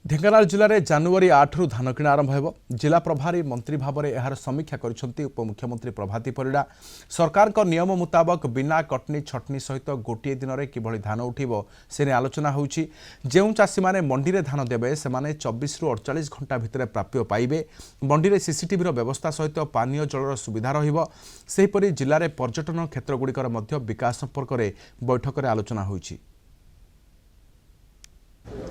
ढेंकानाल जिले में जनवरी 8 रु धान किणा आरंभ हो। जिला प्रभारी मंत्री भाव में यार समीक्षा कर उपमुख्यमंत्री प्रभाती परिड़ा। सरकार नियम मुताबक बिना कटनी छटनी सहित गोटे दिन में किभली धान उठिब से आलोचना होउछि। जेउ चाषी माने मंडी में धान देवे से 24 रु 48 घंटा भितर प्राप्य पाइबे। मंडी में सीसीटीवी व्यवस्था सहित पानीय जलर सुविधा रहिबो। सेहिपरि जिले में पर्यटन क्षेत्रगुड़िकर मध्य विकास संपर्क में बैठक में आलोचना होइछि।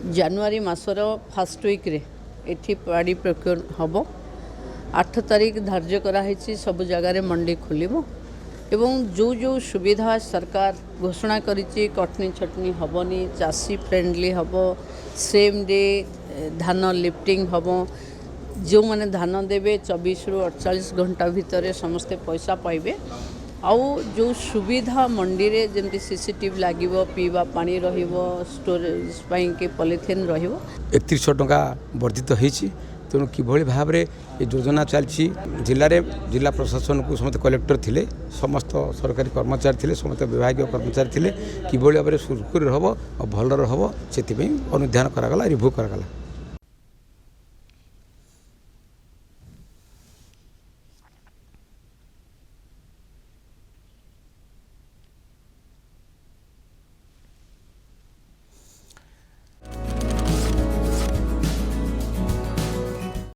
जनवरी मासर फास्ट वीक रे एठी पाड़ी प्रक्रिया हम 8 तारीख धार्य कराई सब जगार मंडी खोलिबो एवं जो जो सुविधा सरकार घोषणा करिछि कटनी छटनी हबनी चाषी फ्रेंडली हबो सेम डे धान लिफ्टिंग हबो जो माने धान देवे 24 रु 48 घंटा भितर समस्ते पैसा पाइबे। आउ जो सुविधा मंडी रे जमती सीसीटीवी लागिबो पीवा पानी रहिबो स्टोरेज पाई के पॉलिथिन रहिबो। 3100 टंका वर्धित होईछि। तेणु किभली भाव में ये योजना चलछि जिला प्रशासन को समस्त कलेक्टर थिले समस्त सरकारी कर्मचारी थिले समस्त विभागीय कर्मचारी थिले किभली भाव में सुरखुरी रहबो और भल रहबो सेति अनुध्यान करागला रिव्यू करागला।